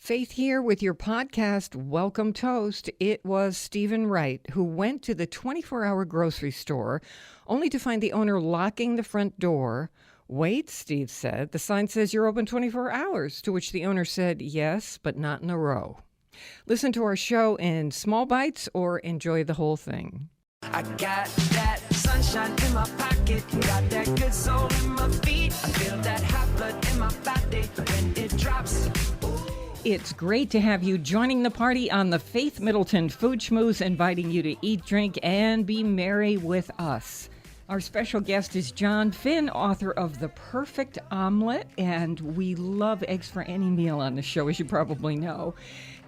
Faith here with your podcast, Welcome Toast. It was Stephen Wright who went to the 24-hour grocery store only to find the owner locking the front door. Wait, Steve said, the sign says you're open 24 hours, to which the owner said, yes, but not in a row. Listen to our show in small bites or enjoy the whole thing. I got that sunshine in my pocket, got that good soul in my feet. I feel that hot blood in my body when it drops. It's great to have you joining the party on the Faith Middleton Food Schmooze, inviting you to eat, drink, and be merry with us. Our special guest is John Finn, author of The Perfect Omelet, and we love eggs for any meal on the show, as you probably know.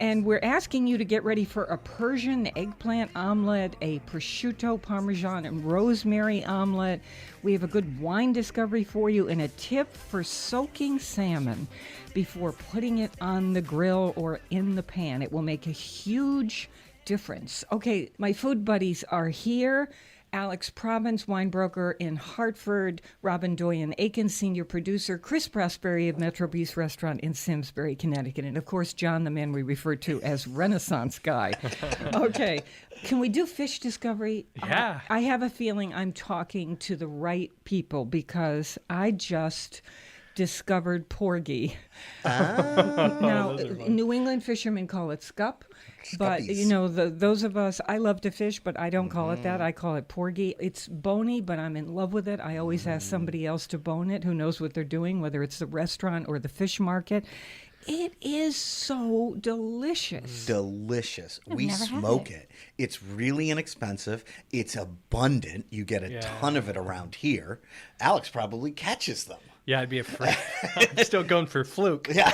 And we're asking you to get ready for a Persian eggplant omelet, a prosciutto, parmesan, and rosemary omelet. We have a good wine discovery for you and a tip for soaking salmon before putting it on the grill or in the pan. It will make a huge difference. Okay, my food buddies are here. Alex Probbins, wine broker in Hartford, Robin Doyen-Aiken, senior producer, Chris Prosperi of Metro Beast Restaurant in Simsbury, Connecticut, and of course, John, the man we refer to as Renaissance Guy. Okay, can we do fish discovery? Yeah. I have a feeling I'm talking to the right people because I just discovered porgy. Now, New England fishermen call it scup. But, you know, those of us, I love to fish, but I don't call it that. I call it porgy. It's bony, but I'm in love with it. I always ask somebody else to bone it who knows what they're doing, whether it's the restaurant or the fish market. It is so delicious. Delicious. We smoke it. It's really inexpensive. It's abundant. You get a ton of it around here. Alex probably catches them. Yeah, I'd be afraid. I'm still going for fluke. Yeah,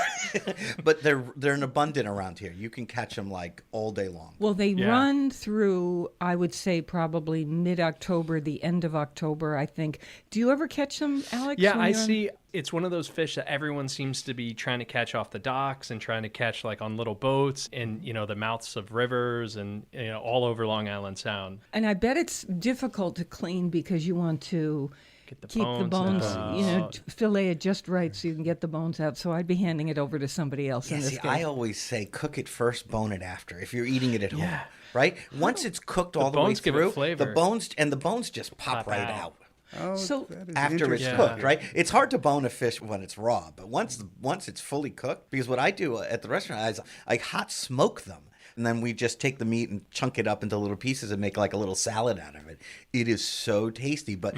but they're an abundant around here. You can catch them like all day long. Well, they run through, I would say, probably mid-October, the end of October, I think. Do you ever catch them, Alex? Yeah, I see. It's one of those fish that everyone seems to be trying to catch off the docks and trying to catch like on little boats in, you know, the mouths of rivers and, you know, all over Long Island Sound. And I bet it's difficult to clean because you want to keep the bones, out. you know, fillet it just right so you can get the bones out. So I'd be handing it over to somebody else in this case. I always say cook it first, bone it after, if you're eating it at home, right? Once it's cooked all the way through, give it flavor. the bones just pop right out. Oh, so After it's cooked, right? It's hard to bone a fish when it's raw, but once it's fully cooked, because what I do at the restaurant is I hot smoke them. And then we just take the meat and chunk it up into little pieces and make like a little salad out of it. It is so tasty, but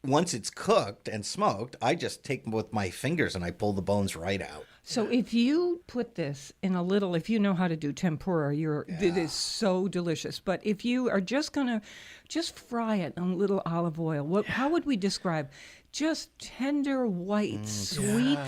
once it's cooked and smoked, I just take them with my fingers and I pull the bones right out. So if you put this in a little, if you know how to do tempura, it is so delicious. But if you are just going to just fry it in a little olive oil, how would we describe? Just tender, white, sweet,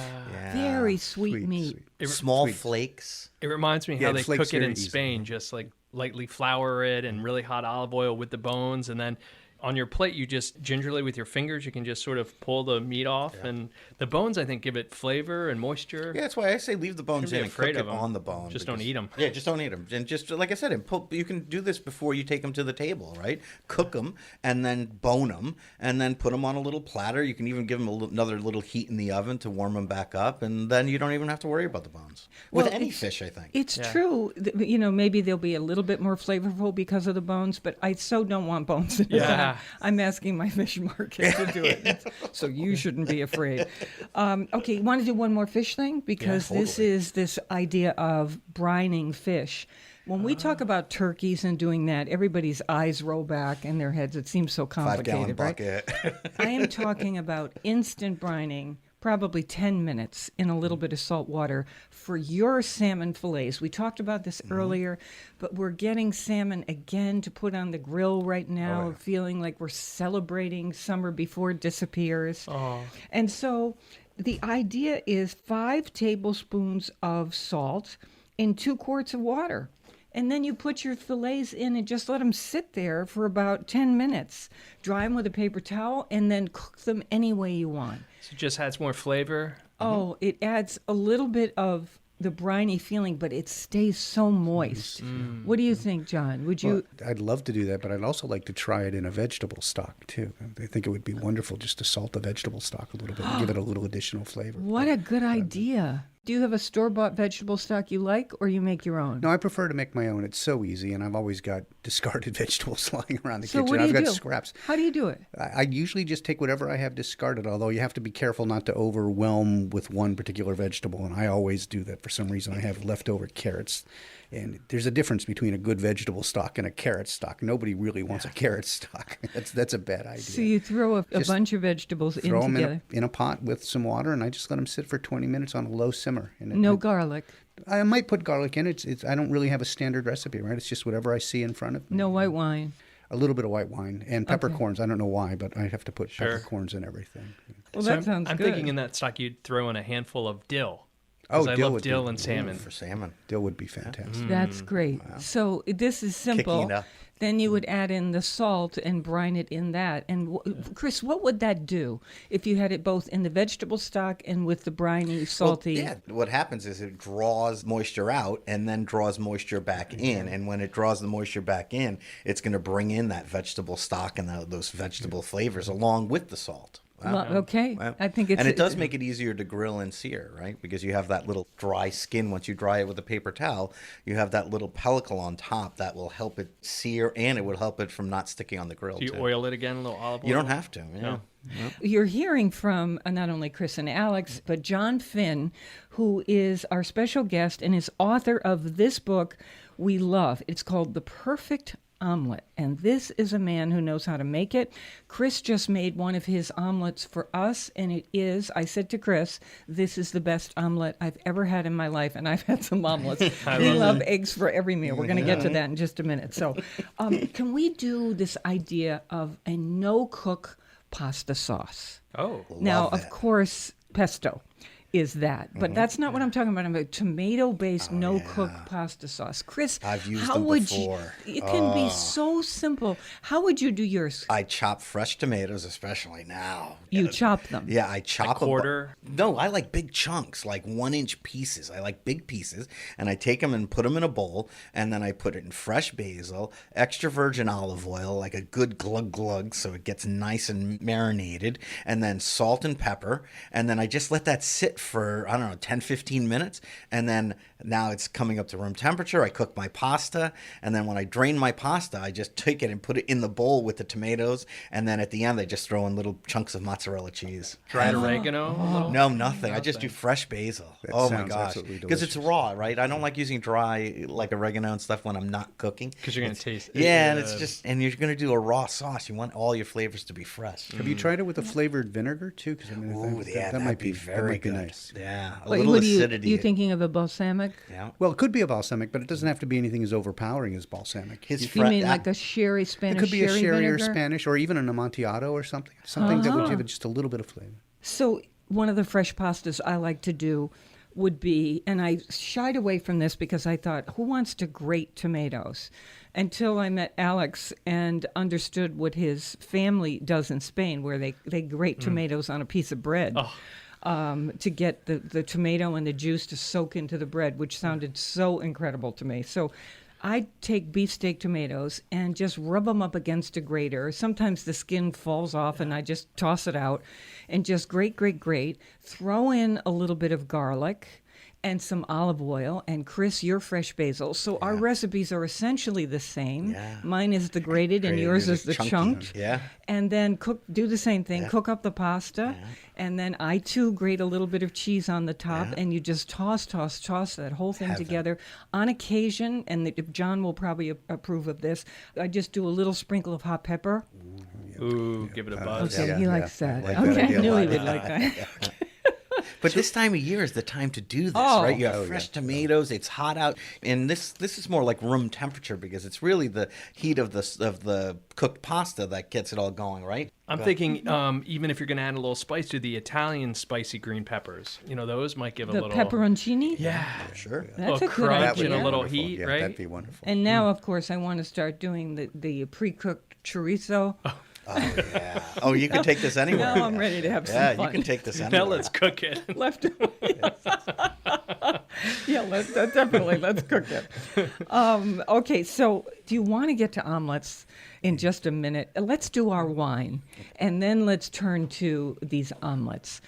very sweet meat. Small flakes. It reminds me how they flakes cook it in very easily. Spain, just like lightly flour it and really hot olive oil with the bones, and then on your plate, you just gingerly with your fingers, you can just sort of pull the meat off. And the bones, I think, give it flavor and moisture. Yeah, that's why I say leave the bones in and cook it them. on the bone. Just don't eat them. Yeah, just don't eat them. And just like I said, you can do this before you take them to the table, right? Cook them and then bone them and then put them on a little platter. You can even give them another little heat in the oven to warm them back up. And then you don't even have to worry about the bones. With any fish, I think. It's true. You know, maybe they'll be a little bit more flavorful because of the bones, but I so don't want bones in it. I'm asking my fish market to do it, so you shouldn't be afraid. Okay, you want to do one more fish thing? Because this is this idea of brining fish. When we talk about turkeys and doing that, everybody's eyes roll back in their heads. It seems so complicated, 5-gallon bucket. right? I am talking about instant brining, probably 10 minutes in a little bit of salt water for your salmon fillets. We talked about this earlier, but we're getting salmon again to put on the grill right now, feeling like we're celebrating summer before it disappears. And so the idea is 5 tablespoons of salt in 2 quarts of water. And then you put your fillets in and just let them sit there for about 10 minutes. Dry them with a paper towel and then cook them any way you want. So it just adds more flavor. Oh, it adds a little bit of the briny feeling, but it stays so moist. What do you think, John? Would you? Well, I'd love to do that, but I'd also like to try it in a vegetable stock, too. I think it would be wonderful just to salt the vegetable stock a little bit and give it a little additional flavor. What a good idea. Do you have a store-bought vegetable stock you like, or you make your own? No, I prefer to make my own. It's so easy, and I've always got discarded vegetables lying around the So kitchen. what do you I've got do? scraps. How do you do it? I usually just take whatever I have discarded, although you have to be careful not to overwhelm with one particular vegetable, and I always do that for some reason. I have leftover carrots, and there's a difference between a good vegetable stock and a carrot stock. Nobody really wants a carrot stock. That's a bad idea. So you throw a Just bunch of vegetables in Throw them together. in a pot with some water, and I just let them sit for 20 minutes on a low simmer. And No garlic, I might put garlic in. It's I don't really have a standard recipe, right? It's just whatever I see in front of me. no white wine. A little bit of white wine and peppercorns. I don't know why, but I have to put Sure. peppercorns in everything. Well, So that sounds I'm good. thinking in that stock you'd throw in a handful of dill. Oh, 'Cause I dill love would be- dill and salmon. For salmon. Dill would be fantastic. That's great. So this is simple. Kicking up. Then you would add in the salt and brine it in that. And Chris, what would that do if you had it both in the vegetable stock and with the briny, salty? Well, yeah, what happens is it draws moisture out and then draws moisture back in. And when it draws the moisture back in, it's going to bring in that vegetable stock and those vegetable flavors along with the salt. Well, okay. Well, I think it's and it does make it easier to grill and sear, right? Because you have that little dry skin. Once you dry it with a paper towel, you have that little pellicle on top that will help it sear, and it would help it from not sticking on the grill. Do you too. oil it again, a little olive oil? You don't have to. Yeah. No. You're hearing from not only Chris and Alex, but John Finn, who is our special guest and is author of this book we love. It's called The Perfect Omelet. And this is a man who knows how to make it. Chris just made one of his omelets for us, and it is, I said to Chris, this is the best omelet I've ever had in my life, and I've had some omelets. We love eggs for every meal. We're going to get to that in just a minute. So can we do this idea of a no-cook pasta sauce? Oh. Now, Love of that. course, pesto is that, but that's not what I'm talking about. I'm a tomato-based, no-cook pasta sauce. Chris, I've used how them would before. you? It can be so simple. How would you do yours? I chop fresh tomatoes, especially now. You chop them. Yeah, I chop a quarter? No, I like big chunks, like 1-inch pieces. I like big pieces, and I take them and put them in a bowl, and then I put it in fresh basil, extra virgin olive oil, like a good glug, so it gets nice and marinated, and then salt and pepper, and then I just let that sit for, I don't know, 10, 15 minutes, and then now it's coming up to room temperature. I cook my pasta, and then when I drain my pasta, I just take it and put it in the bowl with the tomatoes, and then at the end, I just throw in little chunks of mozzarella cheese. Dried oregano? a little? No, nothing. I just do fresh basil. That Oh my sounds gosh. absolutely Because it's raw, right? I don't like using dry, like oregano and stuff when I'm not cooking. Because you're going to taste it. Yeah, and it's just, and you're going to do a raw sauce. You want all your flavors to be fresh. Have you tried it with a flavored vinegar too? Because I mean, Ooh, yeah, that might be very that might be good. nice. Yeah, a Wait, little what acidity. you thinking of a balsamic? Yeah. Well, it could be a balsamic, but it doesn't have to be anything as overpowering as balsamic. His You fre- mean ah, like a sherry, It Spanish could be a sherry or vinegar? Spanish, or even an Amontillado or something. Something that would give it just a little bit of flavor. So one of the fresh pastas I like to do would be, and I shied away from this because I thought, who wants to grate tomatoes? Until I met Alex and understood what his family does in Spain, where they grate tomatoes on a piece of bread. To get the tomato and the juice to soak into the bread, which sounded so incredible to me. So I take beefsteak tomatoes and just rub them up against a grater. Sometimes the skin falls off and I just toss it out and just grate. Throw in a little bit of garlic and some olive oil, and Chris, your fresh basil. So our recipes are essentially the same. Yeah. Mine is the grated and Grated, yours yours is the chunky. chunked. Yeah. And then do the same thing. Cook up the pasta, and then I too grate a little bit of cheese on the top, and you just toss that whole thing Heaven. together. On occasion, and John will probably approve of this, I just do a little sprinkle of hot pepper. Ooh, give it a buzz. Okay, yeah, he yeah. likes that. I like that Okay, idea I a knew lot. he would like that. But this time of year is the time to do this, Oh. right? You have fresh tomatoes. It's hot out, and this is more like room temperature because it's really the heat of the cooked pasta that gets it all going, right? I'm thinking even if you're going to add a little spice to the Italian spicy green peppers, those might give a The little pepperoncini? Yeah, Sure. That's a little good crunch idea. and a little Wonderful. heat, Yeah, right? that'd be wonderful. And now, of course, I want to start doing the pre-cooked chorizo. Oh yeah. Oh, you can take this anywhere. Now I'm ready to have some Yeah, fun. you can take this anywhere. Now let's cook it. Left. Yeah, let's cook it. Okay, so do you want to get to omelets in just a minute? Let's do our wine, and then let's turn to these omelets.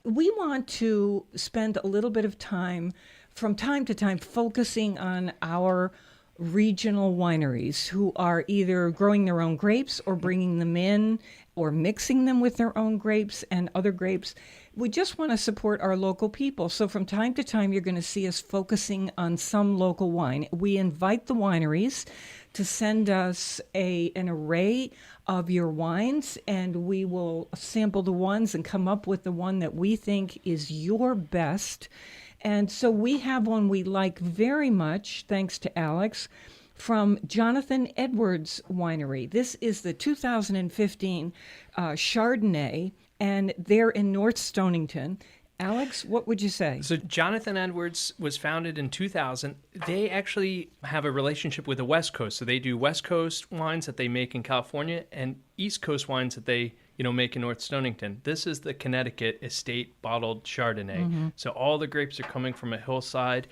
we want to spend a little bit of time from time to time focusing on our regional wineries who are either growing their own grapes or bringing them in or mixing them with their own grapes and other grapes. We just want to support our local people. So from time to time, you're going to see us focusing on some local wine. We invite the wineries to send us an array of your wines, and we will sample the ones and come up with the one that we think is your best. And so we have one we like very much, thanks to Alex, from Jonathan Edwards Winery. This is the 2015 Chardonnay, and they're in North Stonington. Alex, what would you say? So Jonathan Edwards was founded in 2000. They actually have a relationship with the West Coast. So they do West Coast wines that they make in California and East Coast wines that they make in North Stonington. This is the Connecticut estate bottled Chardonnay. Mm-hmm. So all the grapes are coming from a hillside.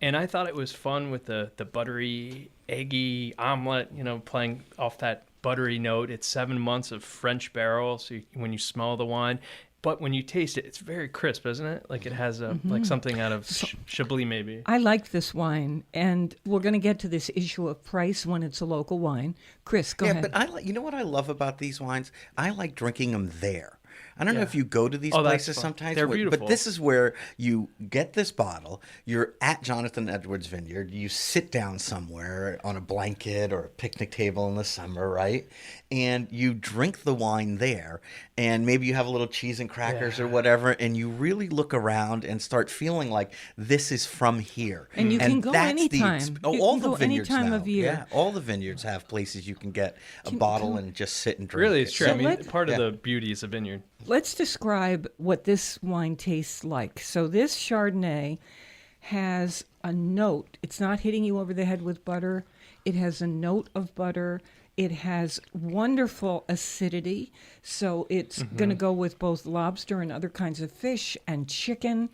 And I thought it was fun with the buttery, eggy omelet, playing off that buttery note. It's 7 months of French barrel. So when you smell the wine, but when you taste it, it's very crisp, isn't it? Like it has like something out of Chablis maybe. I like this wine, and we're going to get to this issue of price when it's a local wine. Chris, go ahead. Yeah, but you know what I love about these wines? I like drinking them there. I don't know if you go to these places sometimes. They're beautiful. But this is where you get this bottle. You're at Jonathan Edwards Vineyard. You sit down somewhere on a blanket or a picnic table in the summer, right? And you drink the wine there. And maybe you have a little cheese and crackers or whatever. And you really look around and start feeling like this is from here. And you can go anytime. All the vineyards any time now. of year. Yeah, all the vineyards have places you can get a bottle and just sit and drink. Really, it's true. So I mean, part of the beauty is a vineyard. Let's describe what this wine tastes like. So this Chardonnay has a note. It's not hitting you over the head with butter. It has a note of butter. It has wonderful acidity. So it's going to go with both lobster and other kinds of fish and chicken.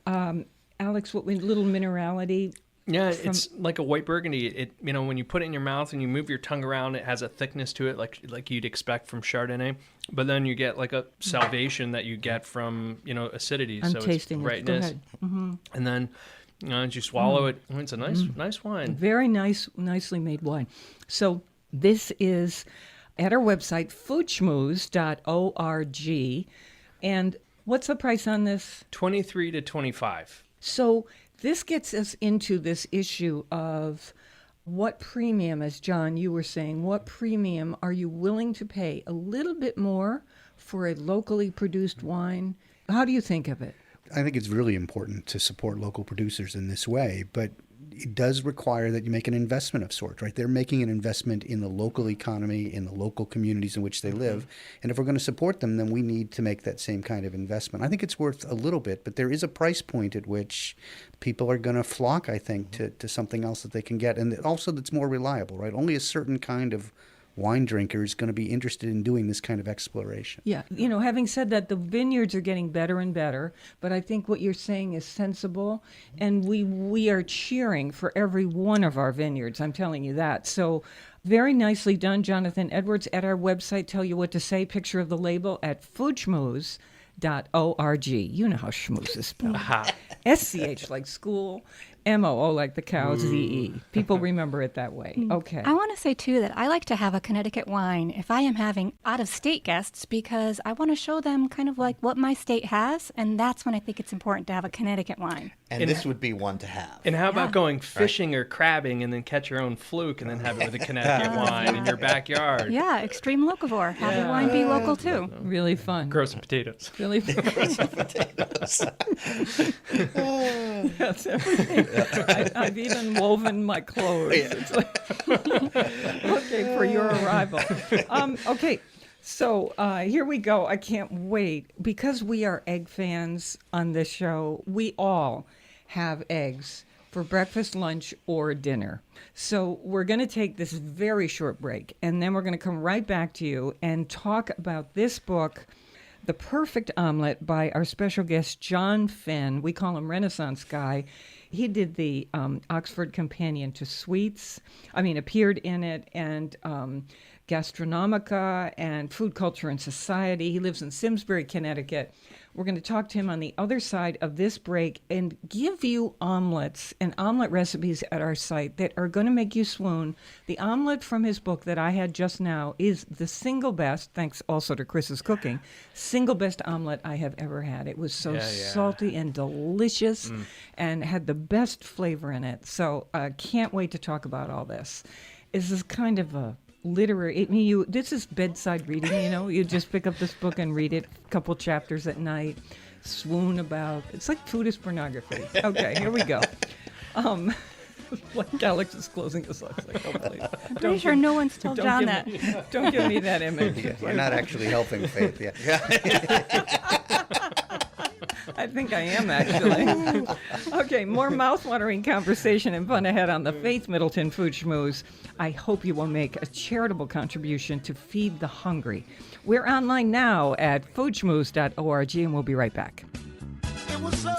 Alex, what little minerality? Yeah, it's like a white Burgundy. It when you put it in your mouth and you move your tongue around, it has a thickness to it like you'd expect from Chardonnay. But then you get like a salvation that you get from acidity. I'm so tasting it's it. rightness. Go ahead. Mm-hmm. And then as you swallow it, it's a nice wine. Very nicely made wine. So this is at our website, foodschmooze.org. And what's the price on this? $23 to $25. So this gets us into this issue of what premium, as John, you were saying, what premium are you willing to pay a little bit more for a locally produced wine? How do you think of it? I think it's really important to support local producers in this way, but it does require that you make an investment of sorts, right? They're making an investment in the local economy, in the local communities in which they live. And if we're going to support them, then we need to make that same kind of investment. I think it's worth a little bit, but there is a price point at which people are going to flock, I think, to something else that they can get. And also that's more reliable, right? Only a certain kind of wine drinker is going to be interested in doing this kind of exploration. Yeah. Having said that, the vineyards are getting better and better, but I think what you're saying is sensible, and we are cheering for every one of our vineyards. I'm telling you that. So very nicely done, Jonathan Edwards. At our website, tell you what to say, picture of the label at foodschmooze.org. You know how schmooze is spelled. SCH like school, MOO like the cow, ZE. People remember it that way. Okay. I want to say, too, that I like to have a Connecticut wine if I am having out-of-state guests because I want to show them kind of like what my state has, and that's when I think it's important to have a Connecticut wine. And this would be one to have. And how about going fishing or crabbing and then catch your own fluke and then have it with a Connecticut wine in your backyard? Yeah, extreme locavore. Have your wine be local, too. Really fun. Grow some potatoes. Really fun. That's everything. I've even woven my clothes. It's like, okay, for your arrival. Okay, so here we go. I can't wait. Because we are egg fans on this show, we all have eggs for breakfast, lunch, or dinner. So we're going to take this very short break, and then we're going to come right back to you and talk about this book, The Perfect Omelet, by our special guest, John Finn. We call him Renaissance Guy. He did the Oxford Companion to Sweets. Appeared in it and Gastronomica and Food Culture and Society. He lives in Simsbury, Connecticut. We're going to talk to him on the other side of this break and give you omelets and omelet recipes at our site that are going to make you swoon. The omelet from his book that I had just now is the single best, thanks also to Chris's cooking, single best omelet I have ever had. It was so salty and delicious and had the best flavor in it. So I can't wait to talk about all this. This is kind of a literary. This is bedside reading. You just pick up this book and read it a couple chapters at night, swoon about. It's like food is pornography. Okay, here we go. Like Alex is closing this up. Like, oh, please. I'm pretty sure no one's told John that. Don't give me that image. Yeah, you're not actually helping Faith. Yeah. I think I am, actually. Okay, more mouth-watering conversation and fun ahead on the Faith Middleton Food Schmooze. I hope you will make a charitable contribution to feed the hungry. We're online now at foodschmooze.org, and we'll be right back. It was so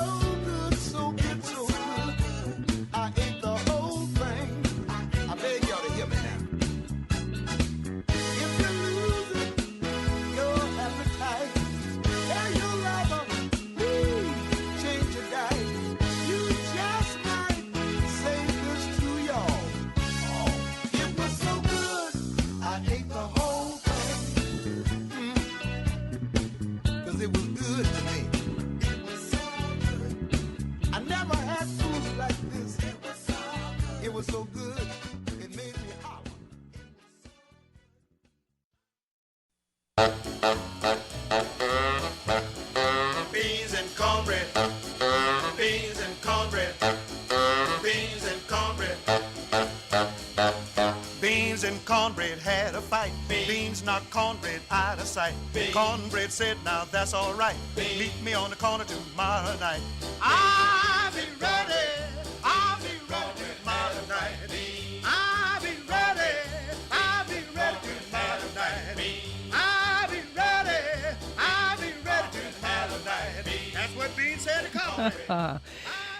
good, so good, so good. I ate the whole thing. I beg y'all to hear me now. If you're losing your appetite, tell your lover, change your diet. You just might say this to y'all. Oh, it was so good, I ate the whole thing. 'Cause it was good to me. I never had food like this. It was so good. It made me holler. Beans and cornbread. Beans and cornbread. Beans and cornbread. Beans and cornbread had a fight. Beans knocked cornbread out of sight. Cornbread said, now that's all right. Meet me on the corner tomorrow night. I'll be ready. I'll be ready tomorrow night. I'll be ready. I'll be ready tomorrow night. I'll be ready. I'll be ready tomorrow night. That's what Beans said to cornbread.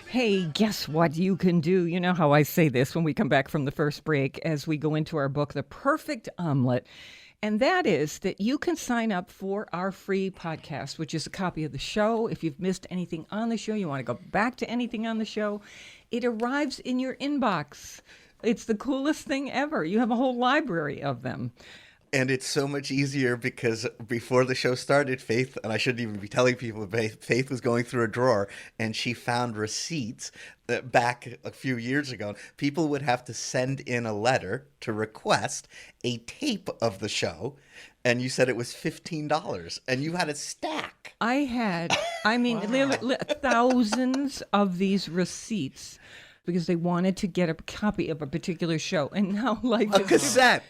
Hey, guess what you can do? You know how I say this when we come back from the first break as we go into our book, The Perfect Omelet. And that is that you can sign up for our free podcast, which is a copy of the show. If you've missed anything on the show, you want to go back to anything on the show, it arrives in your inbox. It's the coolest thing ever. You have a whole library of them. And it's so much easier because before the show started, Faith, and I shouldn't even be telling people, Faith was going through a drawer and she found receipts that back a few years ago. People would have to send in a letter to request a tape of the show. And you said it was $15 and you had a stack. Thousands of these receipts, because they wanted to get a copy of a particular show. And now life A cassette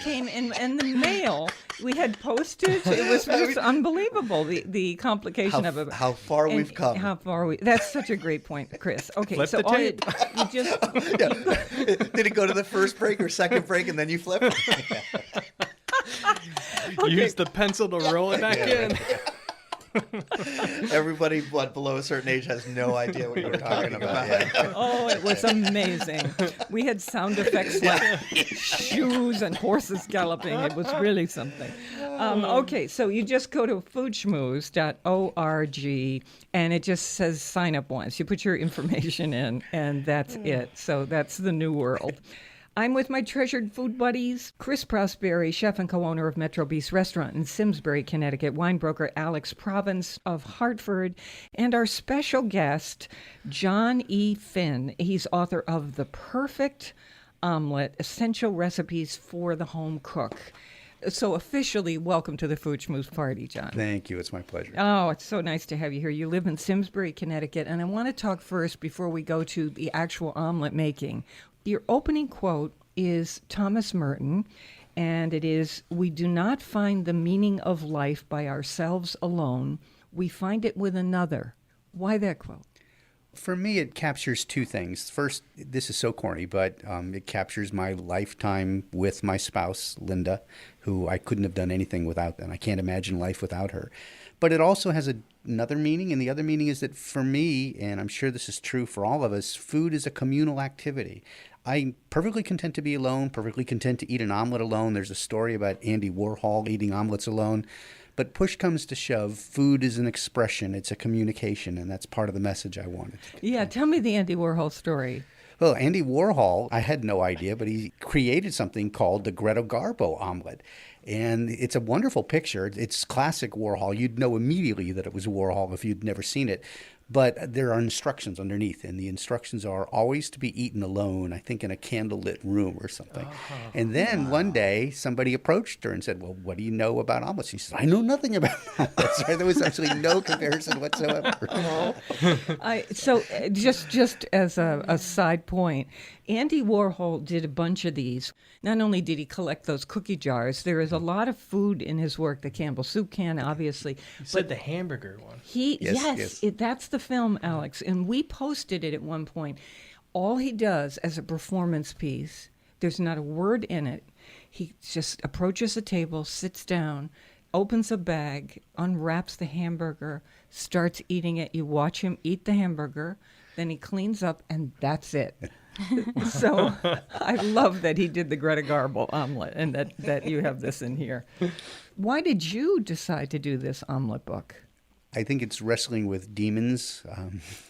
came in the mail. We had postage. It was just unbelievable, the complication of it. How far we've come. That's such a great point, Chris. Okay, Flip so the tape. you just... Did it go to the first break or second break and then you flip? Use the pencil to roll it back in. Everybody below a certain age has no idea what you're talking about. Yeah. Oh, it was amazing. We had sound effects like shoes and horses galloping. It was really something. Okay, so you just go to foodschmooze.org and it just says sign up once. You put your information in and that's it. So that's the new world. I'm with my treasured food buddies, Chris Prosperi, chef and co-owner of Metro Beast Restaurant in Simsbury, Connecticut, wine broker Alex Province of Hartford, and our special guest, John E. Finn. He's author of The Perfect Omelet, Essential Recipes for the Home Cook. So officially, welcome to the Food Schmooze party, John. Thank you. It's my pleasure. Oh, it's so nice to have you here. You live in Simsbury, Connecticut, and I want to talk first before we go to the actual omelet making. Your opening quote is Thomas Merton, and it is, "We do not find the meaning of life by ourselves alone. We find it with another." Why that quote? For me, it captures two things. First, this is so corny, but it captures my lifetime with my spouse, Linda, who I couldn't have done anything without, and I can't imagine life without her. But it also has another meaning, and the other meaning is that for me, and I'm sure this is true for all of us, food is a communal activity. I'm perfectly content to be alone, perfectly content to eat an omelet alone. There's a story about Andy Warhol eating omelets alone. But push comes to shove, food is an expression, it's a communication, and that's part of the message I wanted. Yeah, tell me the Andy Warhol story. Well, Andy Warhol, I had no idea, but he created something called the Greta Garbo omelet. And it's a wonderful picture. It's classic Warhol. You'd know immediately that it was Warhol if you'd never seen it. But there are instructions underneath, and the instructions are always to be eaten alone, I think in a candlelit room or something. And then one day, somebody approached her and said, well, what do you know about omelets? She said, I know nothing about omelets. There was actually no comparison whatsoever. Just as a side point, Andy Warhol did a bunch of these. Not only did he collect those cookie jars, there is a lot of food in his work, the Campbell soup can, obviously. You said the hamburger one. Yes. That's the film, Alex, and we posted it at one point. All he does as a performance piece, there's not a word in it. He just approaches a table, sits down, opens a bag, unwraps the hamburger, starts eating it. You watch him eat the hamburger, then he cleans up, and that's it. So I love that he did the Greta Garbo omelet and that you have this in here. Why did you decide to do this omelet book? I think it's wrestling with demons,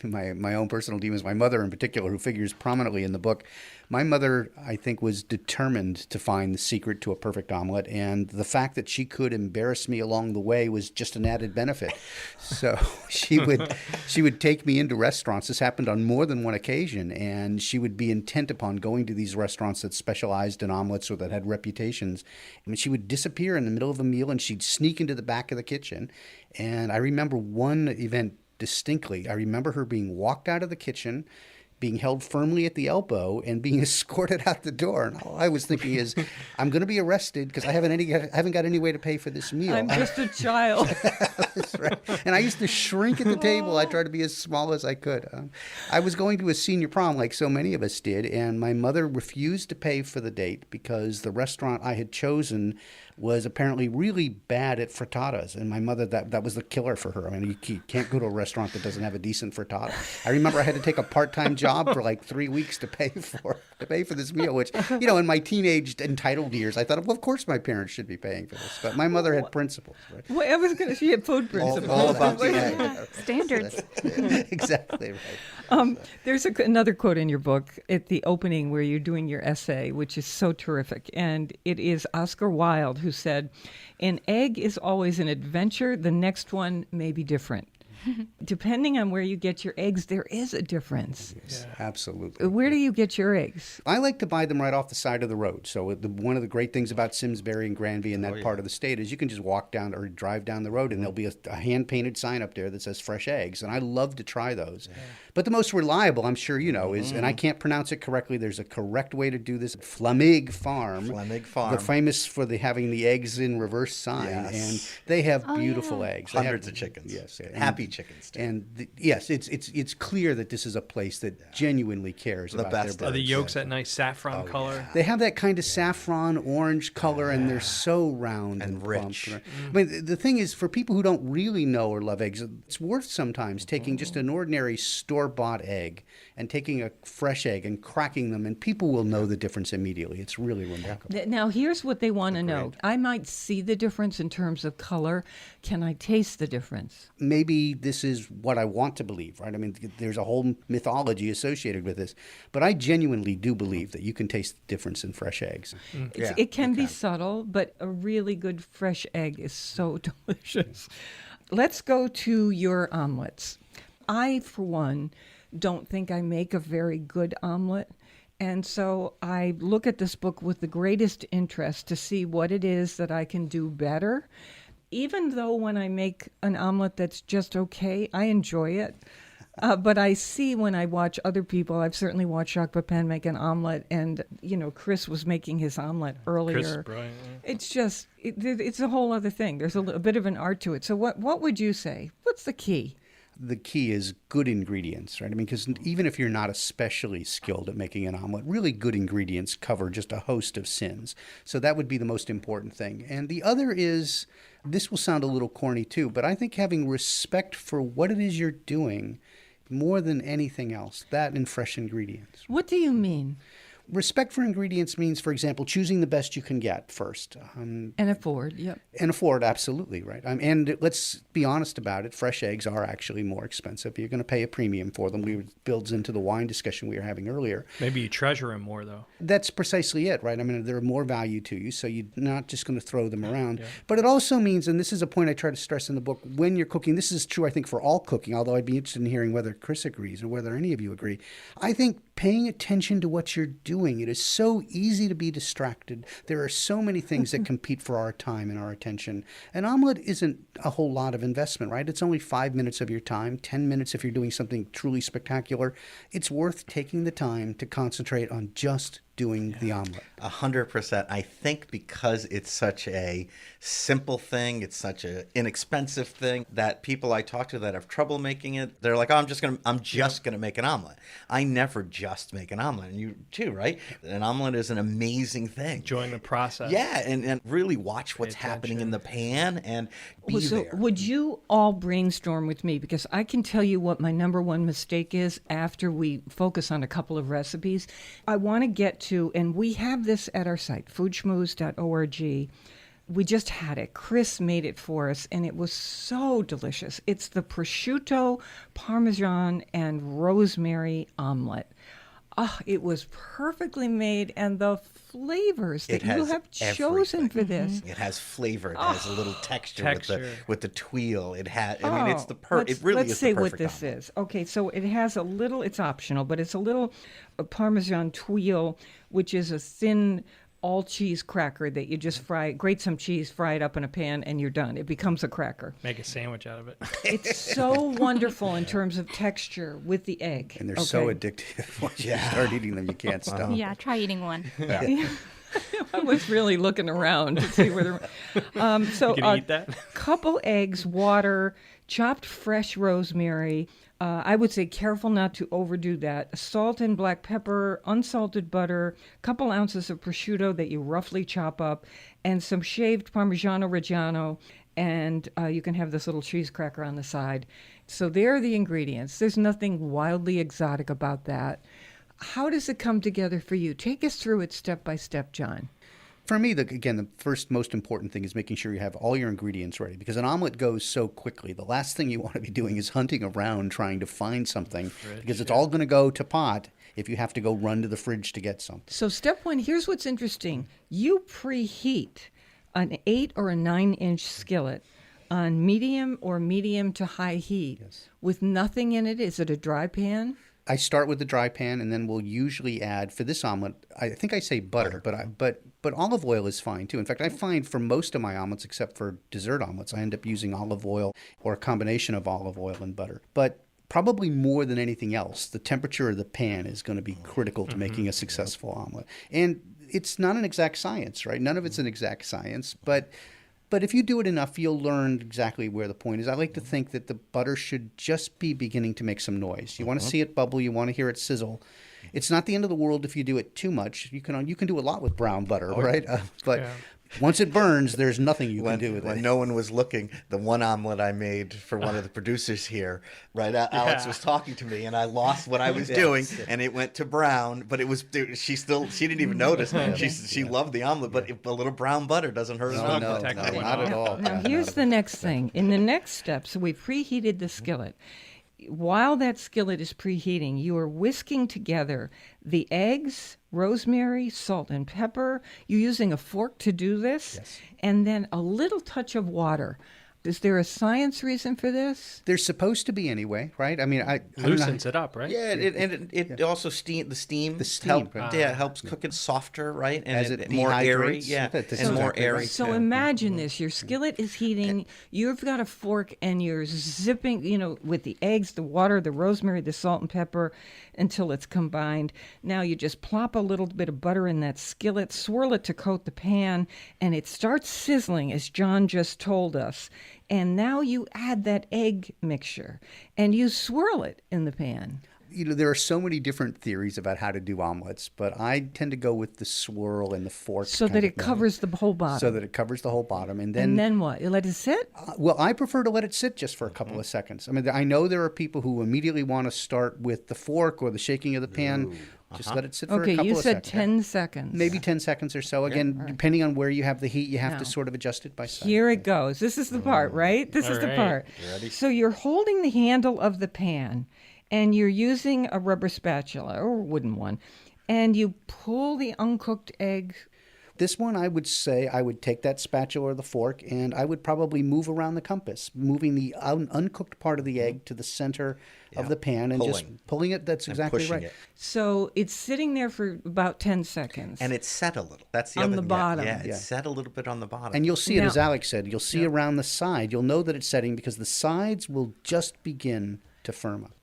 my own personal demons, my mother in particular, who figures prominently in the book. My mother, I think, was determined to find the secret to a perfect omelet, and the fact that she could embarrass me along the way was just an added benefit. So she would take me into restaurants. This happened on more than one occasion, and she would be intent upon going to these restaurants that specialized in omelets or that had reputations. I mean, she would disappear in the middle of a meal, and she'd sneak into the back of the kitchen. And I remember one event distinctly. I remember her being walked out of the kitchen, being held firmly at the elbow, and being escorted out the door. And all I was thinking is, I'm going to be arrested because I haven't got any way to pay for this meal. I'm just a child. That's right. And I used to shrink at the table. I tried to be as small as I could. I was going to a senior prom like so many of us did, and my mother refused to pay for the date because the restaurant I had chosen was apparently really bad at frittatas. And my mother, that was the killer for her. I mean, you can't go to a restaurant that doesn't have a decent frittata. I remember I had to take a part-time job for like 3 weeks to pay for this meal, which, in my teenage entitled years, I thought, well, of course my parents should be paying for this. But my mother had principles, right? Well, I was going to say food principles. All about the Standards. Exactly right. There's another quote in your book at the opening where you're doing your essay, which is so terrific. And it is Oscar Wilde who said, an egg is always an adventure. The next one may be different. Depending on where you get your eggs, there is a difference. Yes, absolutely. Where do you get your eggs? I like to buy them right off the side of the road. So one of the great things about Simsbury and Granby and that part of the state is you can just walk down or drive down the road and there'll be a hand-painted sign up there that says fresh eggs. And I love to try those. Yeah. But the most reliable, I'm sure you know, is, and I can't pronounce it correctly, there's a correct way to do this, Flamig Farm. Flamig Farm. They're famous for having the eggs in reverse sign. Yes. And they have beautiful eggs. Hundreds of chickens. Yes. Happy chickens, too. And yes, it's clear that this is a place that genuinely cares about their birds. Are the yolks that nice saffron color? Yeah. They have that kind of saffron orange color, and they're so round and rich. Plump. I mean, the thing is, for people who don't really know or love eggs, it's worth sometimes taking just an ordinary store-bought egg and taking a fresh egg and cracking them, and people will know the difference immediately. It's really remarkable. Now, here's what they want to know. I might see the difference in terms of color. Can I taste the difference? Maybe this is what I want to believe, right? I mean, there's a whole mythology associated with this, but I genuinely do believe that you can taste the difference in fresh eggs. It can be subtle, but a really good fresh egg is so delicious. Let's go to your omelets. I, for one, don't think I make a very good omelet. And so I look at this book with the greatest interest to see what it is that I can do better. Even though when I make an omelet that's just okay, I enjoy it. But I see when I watch other people, I've certainly watched Jacques Pepin make an omelet, and, Chris was making his omelet earlier. Chris Bryant, yeah. It's just, it's a whole other thing. There's a bit of an art to it. So what would you say? What's the key? The key is good ingredients, right? I mean, because even if you're not especially skilled at making an omelet, really good ingredients cover just a host of sins. So that would be the most important thing. And the other is, this will sound a little corny too, but I think having respect for what it is you're doing more than anything else, that and fresh ingredients. What do you mean? Respect for ingredients means, for example, choosing the best you can get first. And afford, yep. And afford, absolutely, right. And let's be honest about it, fresh eggs are actually more expensive. You're going to pay a premium for them. It builds into the wine discussion we were having earlier. Maybe you treasure them more, though. That's precisely it, right? I mean, they're more value to you, so you're not just going to throw them around. Yeah. But it also means, and this is a point I try to stress in the book, when you're cooking, this is true, I think, for all cooking, although I'd be interested in hearing whether Chris agrees or whether any of you agree. I think paying attention to what you're doing. It is so easy to be distracted. There are so many things that compete for our time and our attention. An omelet isn't a whole lot of investment, right? It's only 5 minutes of your time, 10 minutes if you're doing something truly spectacular. It's worth taking the time to concentrate on just doing the omelet. 100%. I think because it's such a simple thing, it's such an inexpensive thing that people I talk to that have trouble making it, they're like, "Oh, I'm just gonna make an omelet." I never just make an omelet, and you too, right? An omelet is an amazing thing. Enjoying the process. Yeah, and really watch what's happening in the pan and be there. Would you all brainstorm with me? Because I can tell you what my number one mistake is after we focus on a couple of recipes. I want to get to, and we have this at our site, foodschmooze.org. We just had it. Chris made it for us, and it was so delicious. It's the prosciutto, parmesan, and rosemary omelet. Oh, it was perfectly made, and the flavors that you have chosen for this. It has flavor. It has a little texture. With the tuile. It has. I mean, it's the perfect. It really is the perfect. Let's say what this is. Okay, so it has a little. It's optional, but it's a little Parmesan tuile, which is a thin all-cheese cracker that you just grate some cheese, fry it up in a pan, and you're done. It becomes a cracker. Make a sandwich out of it. It's so wonderful in terms of texture with the egg. And they're so addictive. Once you start eating them, you can't stop. Yeah, try eating one. Yeah. I was really looking around to see where you can eat that? Couple eggs, water, chopped fresh rosemary. I would say careful not to overdo that. Salt and black pepper, unsalted butter, a couple ounces of prosciutto that you roughly chop up, and some shaved Parmigiano Reggiano, and you can have this little cheese cracker on the side. So there are the ingredients. There's nothing wildly exotic about that. How does it come together for you? Take us through it step by step, John. For me, the first most important thing is making sure you have all your ingredients ready, because an omelet goes so quickly. The last thing you want to be doing is hunting around trying to find something, because it's all going to go to pot if you have to go run to the fridge to get something. So step one, here's what's interesting. You preheat an 8 or a 9-inch skillet on medium or medium to high heat with nothing in it. Is it a dry pan? I start with the dry pan, and then we'll usually add, for this omelet, I think I say butter. But olive oil is fine too. In fact, I find for most of my omelets, except for dessert omelets, I end up using olive oil or a combination of olive oil and butter. But probably more than anything else, the temperature of the pan is going to be critical to making a successful omelet. And it's not an exact science, right? None of it's an exact science, but if you do it enough, you'll learn exactly where the point is. I like to think that the butter should just be beginning to make some noise. You want to see it bubble. You want to hear it sizzle. It's not the end of the world if you do it too much. You can do a lot with brown butter, right? But once it burns, there's nothing you can do with it. When no one was looking, the one omelet I made for one of the producers here, right? Alex was talking to me, and I lost what I was doing, and it went to brown. But she didn't even notice. She loved the omelet, but a little brown butter doesn't hurt an omelet. No, not at all. Now here's the next thing. In the next step, so we preheated the skillet. While that skillet is preheating, you are whisking together the eggs, rosemary, salt, and pepper. You're using a fork to do this, and then a little touch of water. Is there a science reason for this? There's supposed to be anyway, right? I mean, loosens it up, right? Yeah, it also the steam helps cook it softer, right? And as it more airy, and more airy. So imagine this: your skillet is heating. You've got a fork, and you're zipping, with the eggs, the water, the rosemary, the salt and pepper, until it's combined. Now you just plop a little bit of butter in that skillet, swirl it to coat the pan, and it starts sizzling, as John just told us. And now you add that egg mixture, and you swirl it in the pan. There are so many different theories about how to do omelets, but I tend to go with the swirl and the fork. So that it covers the whole bottom. So that it covers the whole bottom. And then what? You let it sit? Well, I prefer to let it sit just for a couple of seconds. I mean, I know there are people who immediately want to start with the fork or the shaking of the pan. Just let it sit for a couple of seconds. Okay, you said 10 seconds. Maybe 10 seconds or so. Again, depending on where you have the heat, you have to sort of adjust it by side. Here it goes. This is the part, right? This is the part. You ready? So you're holding the handle of the pan, and you're using a rubber spatula or a wooden one, and you pull the uncooked egg. This one, I would say I would take that spatula or the fork, and I would probably move around the compass, moving the uncooked part of the egg to the center of the pan and just pulling it. That's exactly right. It. So it's sitting there for about 10 seconds. And it's set a little. That's the on other the thing. bottom. Yeah, it's set a little bit on the bottom. And you'll see it, Now- as Alex said, you'll see around the side. You'll know that it's setting because the sides will just begin to firm up.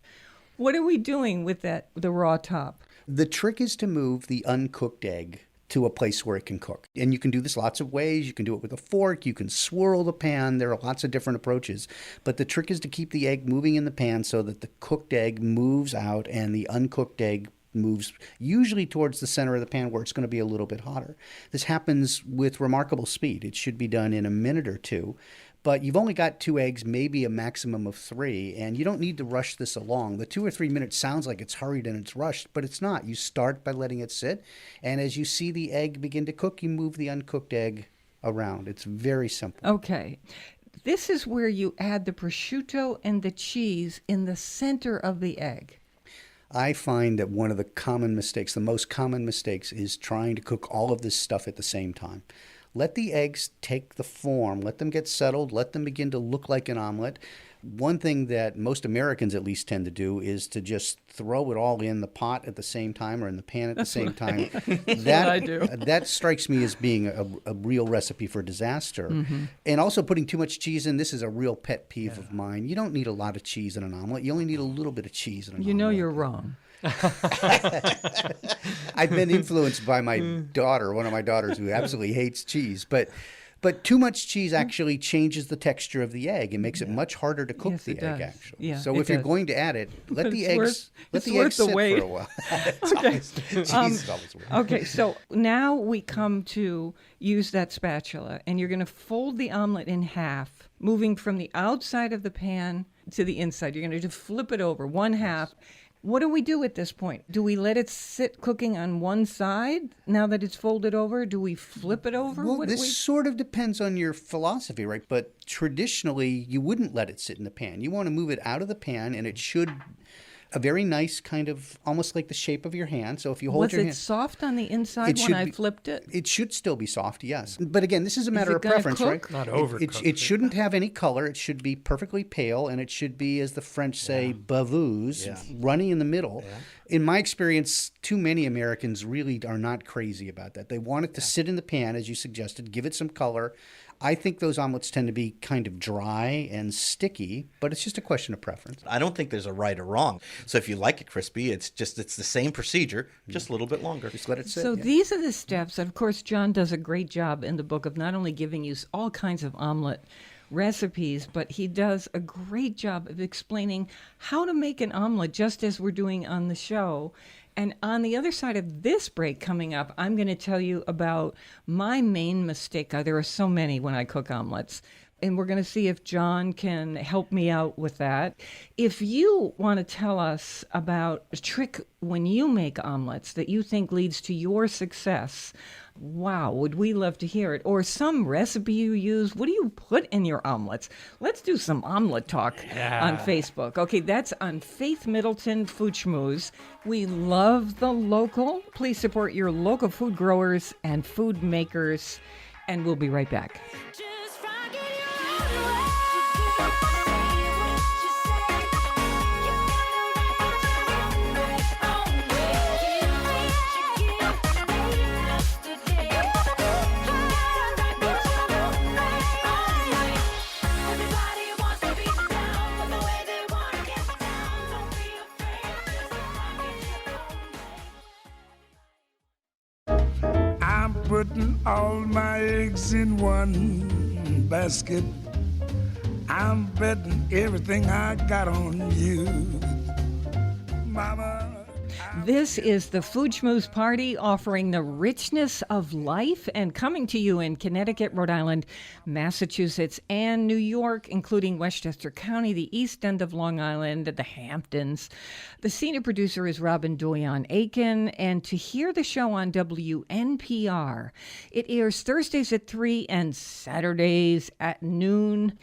What are we doing with the raw top? The trick is to move the uncooked egg to a place where it can cook. And you can do this lots of ways. You can do it with a fork. You can swirl the pan. There are lots of different approaches. But the trick is to keep the egg moving in the pan so that the cooked egg moves out and the uncooked egg moves usually towards the center of the pan where it's going to be a little bit hotter. This happens with remarkable speed. It should be done in a minute or two. But you've only got 2 eggs, maybe a maximum of 3, and you don't need to rush this along. The 2 or 3 minutes sounds like it's hurried and it's rushed, but it's not. You start by letting it sit, and as you see the egg begin to cook, you move the uncooked egg around. It's very simple. Okay. This is where you add the prosciutto and the cheese in the center of the egg. I find that one of the common mistakes, the most common mistakes, is trying to cook all of this stuff at the same time. Let the eggs take the form, let them get settled, let them begin to look like an omelet. One thing that most Americans at least tend to do is to just throw it all in the pot at the same time or in the pan at the same time. That I do. That strikes me as being a real recipe for disaster. Mm-hmm. And also putting too much cheese in, this is a real pet peeve of mine. You don't need a lot of cheese in an omelet. You only need a little bit of cheese in an omelet. You know you're wrong. I've been influenced by my daughter, one of my daughters who absolutely hates cheese. But too much cheese actually changes the texture of the egg and makes it much harder to cook Yes, the it egg, does. actually. Yeah, so it if you're does. going to add it, let But the it's eggs worth- let it's the worth eggs the sit wait. for a while. Cheese is always worth it. Okay, so now we come to use that spatula, and you're going to fold the omelet in half, moving from the outside of the pan to the inside. You're going to just flip it over, one half. What do we do at this point? Do we let it sit cooking on one side now that it's folded over? Do we flip it over? Well, What- this sort of depends on your philosophy, right? But traditionally, you wouldn't let it sit in the pan. You want to move it out of the pan, and it should a very nice kind of almost like the shape of your hand. So if you hold Was your it hand, soft on the inside It when should I be- flipped it? it should still be soft, yes. But again, this is a matter it of gonna preference, right? cook? Not It- overcooked. It shouldn't have any color. It should be perfectly pale, and it should be, as the French say, bavouze, running in the middle. In my experience, too many Americans really are not crazy about that. They want it to sit in the pan, as you suggested, give it some color. I think those omelets tend to be kind of dry and sticky, but it's just a question of preference. I don't think there's a right or wrong. So if you like it crispy, it's the same procedure, just a little bit longer. Just let it sit. So yeah. these are the steps. Of course, John does a great job in the book of not only giving you all kinds of omelet recipes, but he does a great job of explaining how to make an omelet, just as we're doing on the show. And on the other side of this break coming up, I'm going to tell you about my main mistake. There are so many when I cook omelets. And we're going to see if John can help me out with that. If you want to tell us about a trick when you make omelets that you think leads to your success, wow, would we love to hear it. Or some recipe you use. What do you put in your omelets? Let's do some omelet talk on Facebook. Okay, that's on Faith Middleton Food Schmooze. We love the local. Please support your local food growers and food makers. And we'll be right back. Just rock it your own way. Everybody wants to be down with the way they want to get down. Don't be afraid, just rock it your own way. I'm putting all my eggs in one basket. I'm betting everything I got on you. mama. This is the Food Schmooze Party, offering the richness of life and coming to you in Connecticut, Rhode Island, Massachusetts, and New York, including Westchester County, the East End of Long Island, the Hamptons. The senior producer is Robin Doyon-Aiken, and to hear the show on WNPR, it airs Thursdays at 3 and Saturdays at noon.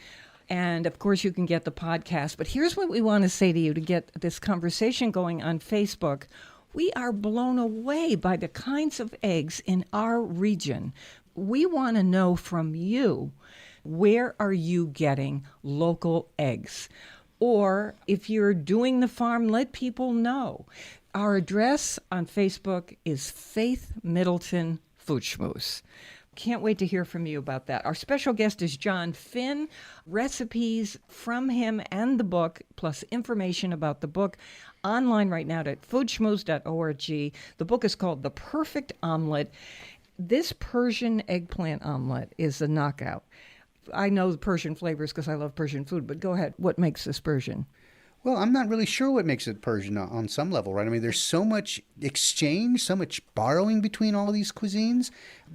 And, of course, you can get the podcast. But here's what we want to say to you to get this conversation going on Facebook. We are blown away by the kinds of eggs in our region. We want to know from you, where are you getting local eggs? Or if you're doing the farm, let people know. Our address on Facebook is Faith Middleton Food Schmooze. Can't wait to hear from you about that. Our special guest is John Finn. Recipes from him and the book, plus information about the book, online right now at foodschmooze.org. The book is called The Perfect Omelet. This Persian eggplant omelet is a knockout. I know the Persian flavors because I love Persian food, but go ahead. What makes this Persian? Well, I'm not really sure what makes it Persian on some level, right? I mean, there's so much exchange, so much borrowing between all of these cuisines.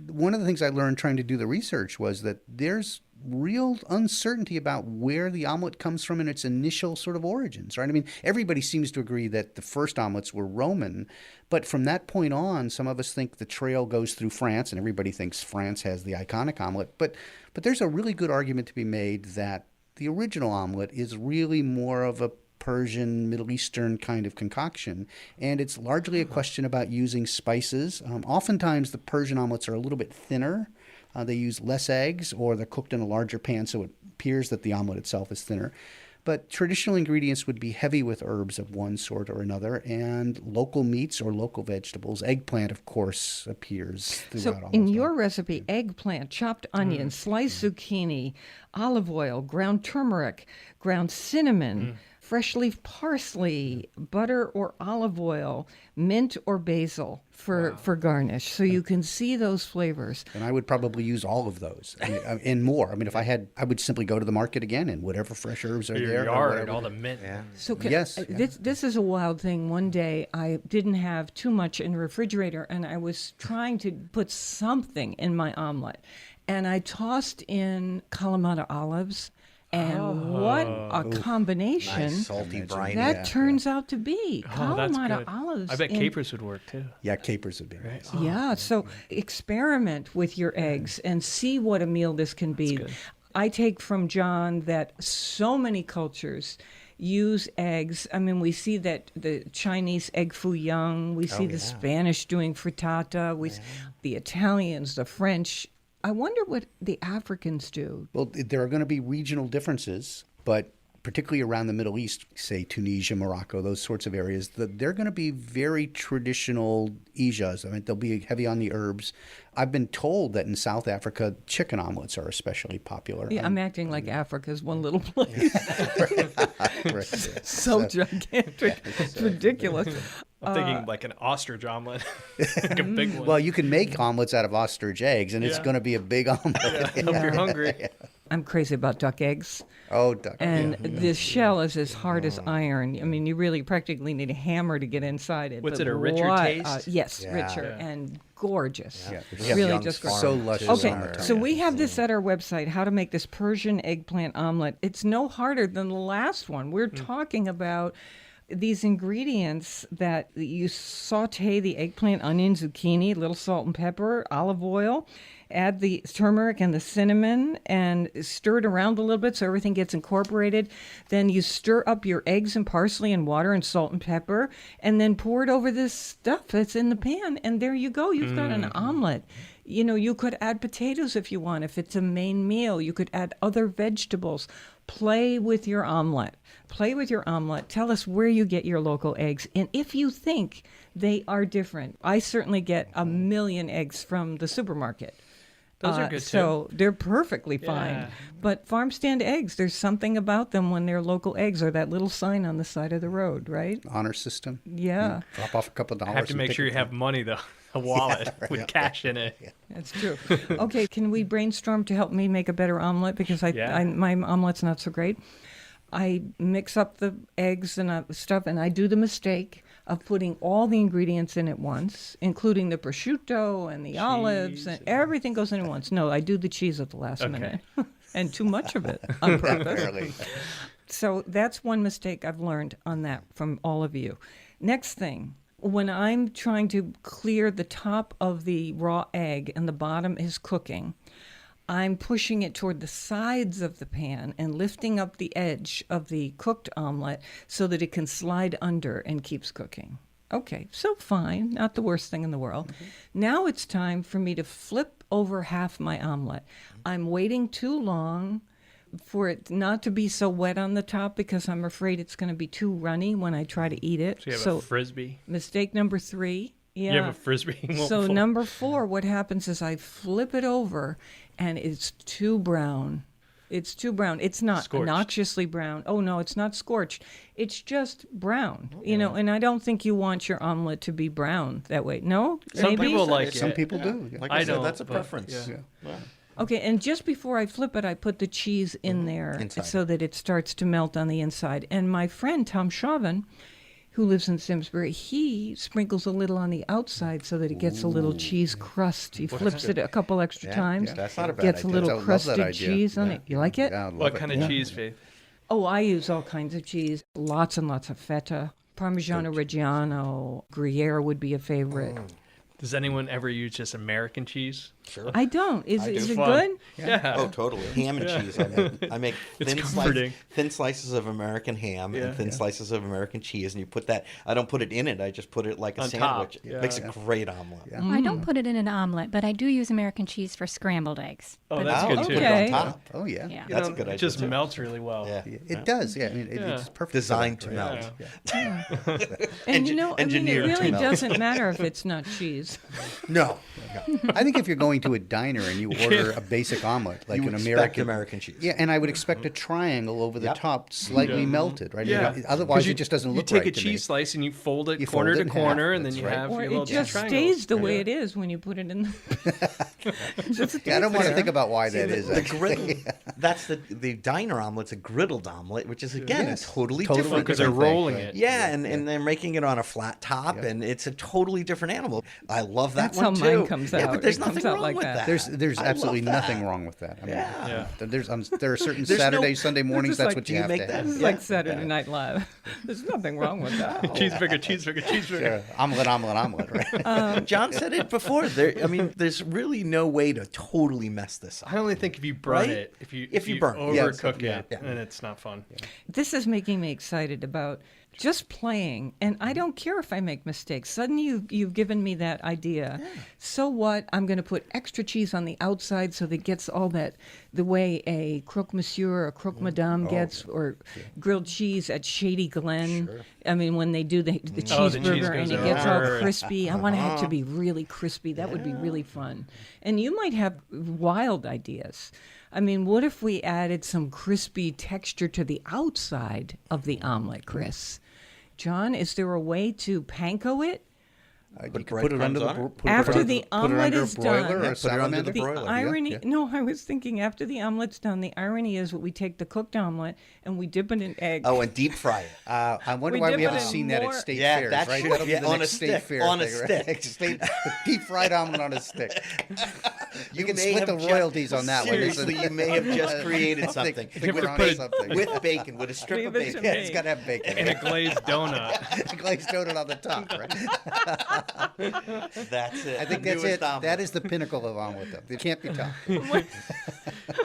One of the things I learned trying to do the research was that there's real uncertainty about where the omelet comes from in its initial sort of origins, right? I mean, everybody seems to agree that the first omelets were Roman, but from that point on, some of us think the trail goes through France, and everybody thinks France has the iconic omelet. But there's a really good argument to be made that the original omelet is really more of a Persian, Middle Eastern kind of concoction, and it's largely a question about using spices. Oftentimes, the Persian omelets are a little bit thinner. They use less eggs, or they're cooked in a larger pan, so it appears that the omelet itself is thinner. But traditional ingredients would be heavy with herbs of one sort or another, and local meats or local vegetables. Eggplant, of course, appears throughout. So in your recipe, eggplant, chopped onion, sliced zucchini, olive oil, ground turmeric, ground cinnamon, fresh leaf parsley, butter or olive oil, mint or basil for garnish. So you can see those flavors. And I would probably use all of those and more. I mean, if I had, I would simply go to the market again and whatever fresh herbs are Your there. yard, all the mint. Yeah. So Yes. this is a wild thing. One day I didn't have too much in the refrigerator, and I was trying to put something in my omelet. And I tossed in Kalamata olives. And what a combination Nice, salty, briny. that turns out to be. Oh, that's Kalamata good. olives. I bet in- capers would work too. Yeah, capers would be nice. Yeah, so experiment with your eggs and see what a meal this can be. good. I take from John that so many cultures use eggs. I mean, we see that the Chinese egg foo young, we see the Spanish doing frittata, the Italians, the French. I wonder what the Africans do. Well, there are going to be regional differences, but particularly around the Middle East, say Tunisia, Morocco, those sorts of areas, they're going to be very traditional ijas. I mean, they'll be heavy on the herbs. I've been told that in South Africa, chicken omelets are especially popular. Yeah, I'm acting like Africa's one little place. Right. So gigantic. It's ridiculous. I'm thinking like an ostrich omelet, like a big one. Well, you can make omelets out of ostrich eggs, and it's Yeah. going to be a big omelet. I hope you're hungry. I'm crazy about duck eggs. Oh, duck. And the shell is as hard as iron. I mean, you really practically need a hammer to get inside it. What's But it, a richer what taste? Yes, Yeah. richer and gorgeous. Yeah. Really Young's just Farm, so too. luscious Okay, on the tongue. so we have this at our website, how to make this Persian eggplant omelet. It's no harder than the last one. We're talking about these ingredients that you saute the eggplant, onion, zucchini, little salt and pepper, olive oil, add the turmeric and the cinnamon and stir it around a little bit so everything gets incorporated. Then you stir up your eggs and parsley and water and salt and pepper, and then pour it over this stuff that's in the pan, and there you go. You've got an omelet. You know, you could add potatoes if you want. If it's a main meal, you could add other vegetables. Play with your omelet. Play with your omelet. Tell us where you get your local eggs. And if you think they are different, I certainly get a million eggs from the supermarket. Those are good, So they're perfectly fine. Yeah. But farm stand eggs, there's something about them when they're local eggs, or that little sign on the side of the road, right? Honor system. Yeah, Drop off a couple of dollars. I have to and make pick sure it you have money though, a wallet with cash in it. that's true. Okay, can we brainstorm to help me make a better omelet? Because my omelet's not so great. I mix up the eggs and stuff, and I do the mistake of putting all the ingredients in at once, including the prosciutto and the olives, and everything goes in at once. No, I do the cheese at the last minute, and too much of it on purpose. So that's one mistake I've learned on that from all of you. Next thing, when I'm trying to clear the top of the raw egg and the bottom is cooking, I'm pushing it toward the sides of the pan and lifting up the edge of the cooked omelet so that it can slide under and keeps cooking. Okay, so fine, not the worst thing in the world. Now it's time for me to flip over half my omelet. I'm waiting too long for it not to be so wet on the top because I'm afraid it's going to be too runny when I try to eat it. So you have a Frisbee? Mistake number 3. Yeah. You have a Frisbee? So number 4, what happens is I flip it over and it's too brown. It's too brown. It's not Scorched. obnoxiously brown. Oh, no, it's not scorched. It's just brown, and I don't think you want your omelet to be brown that way. No? Some Maybe? people like Some it. people do. Like I I said, don't, that's a but, preference. yeah. Okay, and just before I flip it, I put the cheese in there Inside. so that it starts to melt on the inside. And my friend, Tom Chauvin, who lives in Simsbury, he sprinkles a little on the outside so that it gets a little cheese crust. He flips it a couple extra times. That's not a bad Gets a idea. little I love that crusted idea. cheese on Yeah. it. You like it? Yeah, I love What it. kind of cheese, Faith? Oh, I use all kinds of cheese. Lots and lots of feta. Parmigiano Reggiano. Gruyere would be a favorite. Does anyone ever use just American cheese? Sure. I don't. Is it Fun. good? Yeah. Oh, totally. Ham and cheese. I make It's thin, comforting. thin slices of American ham Yeah. and thin slices of American cheese, and you put that. I don't put it in it. I just put it like a On sandwich. top. It makes a great omelet. Yeah. I don't put it in an omelet, but I do use American cheese for scrambled eggs. Oh, But that's Oh, good you too. put it on Okay. top. Oh, yeah. Yeah. That's You a good know, idea. It just too. melts really well. Yeah. It does, yeah. I mean, Yeah. it's perfect. Designed for to that, melt. Yeah. And it engineered to really melt. doesn't matter if it's not cheese. No. I think if you're going to a diner and you order a basic omelet, like You an expect American American cheese. Yeah, and I would expect a triangle over the Yep. top, slightly melted, right? Yeah. Otherwise, 'Cause you, it just doesn't look You take right a to me. cheese slice and you fold it You corner fold to it in corner, half, and then that's you right. have Or your it little just triangles. stays the way Yeah. it is when you put it in the... Yeah, I don't want to there. think about why that is. The actually. griddle, that's the diner omelet's a griddled omelet, which is again Yes. a totally Totally different. Because they're different thing, rolling right. it. Yeah, and they're making it on a flat top, and it's a totally different animal. I love that That's one how too. mine comes Yeah, out. but there's It comes nothing out wrong like with that. that. There's I absolutely love nothing that. wrong with that. I mean, Yeah. there are certain There's no- Saturdays, Sunday mornings. just That's like, what do you you have make to that? have. This is Yeah, like Saturday Night Live. There's nothing wrong with that. Cheeseburger, cheeseburger, cheeseburger. Sure. Omelet, right? John said it before. There's really no way to totally mess this up. I only think if you burn Right? it, if you burn it. Yeah, overcook yeah, it, yeah. then it's not fun. This is making me excited about just playing, and I don't care if I make mistakes. Suddenly you've given me that idea. So what? I'm going to put extra cheese on the outside so that it gets all that, the way a croque monsieur or a croque madame gets, or grilled cheese at Shady Glen. I mean, when they do the Oh, the cheese cheeseburger goes and it gets all over. crispy. I want it to be really crispy. That would be really fun. And you might have wild ideas. I mean, what if we added some crispy texture to the outside of the omelet, Chris? John, is there a way to panko it? You can put it under breadcrumbs on the it? put it After under the put it omelet under is a broiler done. or Yeah, a put it under salamander. the The broiler, yeah. irony, Yeah. no, I was thinking after the omelet's done, the irony is we take the cooked omelet and we dip it in egg. Oh, and deep fry it. I wonder We why dip we it haven't in seen that more- at state Yeah, fairs, that right? should That'll be be the on a next state stick, fair on a thing, right? stick. Deep fried omelet on a stick. You can may split the have just- royalties on that one. Seriously, you may have just created I'll something. think we're to onto put it something. With bacon, with a strip of Leave it to bacon. Yeah, me. it's got to have bacon. And a glazed donut. glazed donut on the top, right? That's it. I think The that's newest it. omelet. That is the pinnacle of omelet, though. It can't be topped.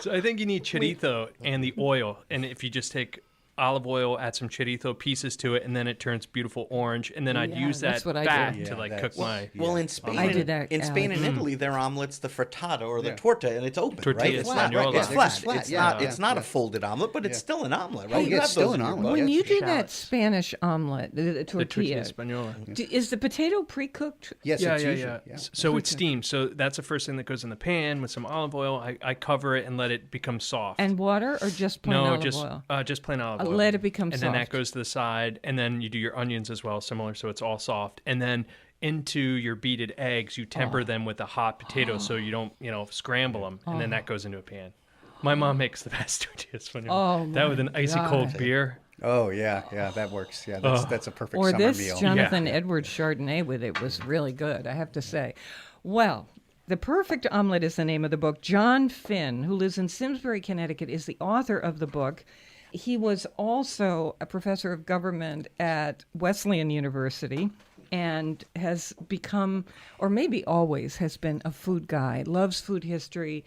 So I think you need chorizo and the oil. And if you just take olive oil, add some chorizo pieces to it, and then it turns beautiful orange. And then I'd Yeah, use that's that what I fat do. to Yeah, like that's- cook my. Well, in Spain, I did that, in Spain and Alex. Italy, their omelet's the frittata or the Yeah. torta, and it's open, Tortilla right? It's flat, spagnola. right? It's Yeah, flat. it's flat, It's yeah, not. yeah, It's not a yeah. folded omelet, but it's still an omelet, right? Oh, You yeah, have it's still those an in your omelet. book. when yes, you do that shallots. Spanish omelet, the The tortilla tortilla, spagnola. is the potato pre-cooked? Yes, Yeah, it's yeah, usually. yeah. So it's steamed. So that's the first thing that goes in the pan with some olive oil. I cover it and let it become soft. And water or just plain no, olive oil? just plain olive oil. Let it become and soft. then that goes to the side, and then you do your onions as well, similar, so it's all soft. And then into your beaten eggs, you temper them with the hot potatoes, so you don't, scramble them, and then that goes into a pan. My mom makes the best tortillas. Oh, that with an my icy God. cold beer. Oh yeah, that works. Yeah, that's a perfect Or summer this meal. Jonathan Edwards Chardonnay with it was really good, I have to say. Well, The Perfect Omelet is the name of the book. John Finn, who lives in Simsbury, Connecticut, is the author of the book. He was also a professor of government at Wesleyan University and has become, or maybe always has been, a food guy, loves food history,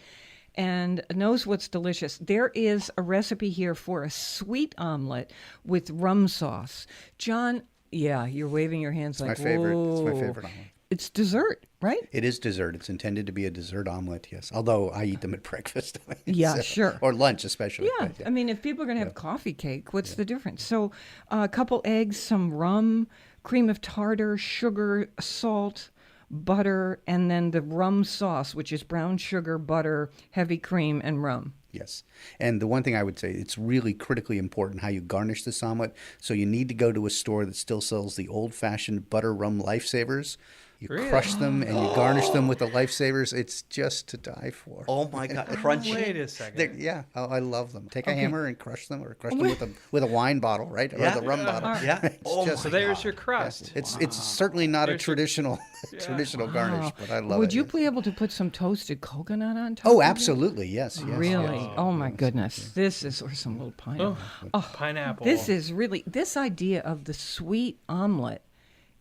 and knows what's delicious. There is a recipe here for a sweet omelet with rum sauce. John, yeah, you're waving your hands like, My favorite. It's my whoa. favorite omelet. It's dessert, right? It is dessert. It's intended to be a dessert omelet, yes. Although I eat them at breakfast. Yeah, sure. Or lunch, especially. Yeah, but, I mean, if people are going to have coffee cake, what's the difference? So a couple eggs, some rum, cream of tartar, sugar, salt, butter, and then the rum sauce, which is brown sugar, butter, heavy cream, and rum. Yes. And the one thing I would say, it's really critically important how you garnish this omelet. So you need to go to a store that still sells the old-fashioned butter rum lifesavers. You crush them and you garnish them with the lifesavers. It's just to die for. Oh my God, crunchy. Wait a second. I love them. Take a hammer and crush them, or crush them with a wine bottle, right? Or the rum bottle. Yeah. So there's your crust. It's certainly not a There's your- traditional garnish, but I love it. Would you yes. be able to put some toasted coconut on top? Oh, of it? absolutely, yes. Really? Oh my goodness. This is, or some little pineapple. Pineapple. This is really, this idea of the sweet omelet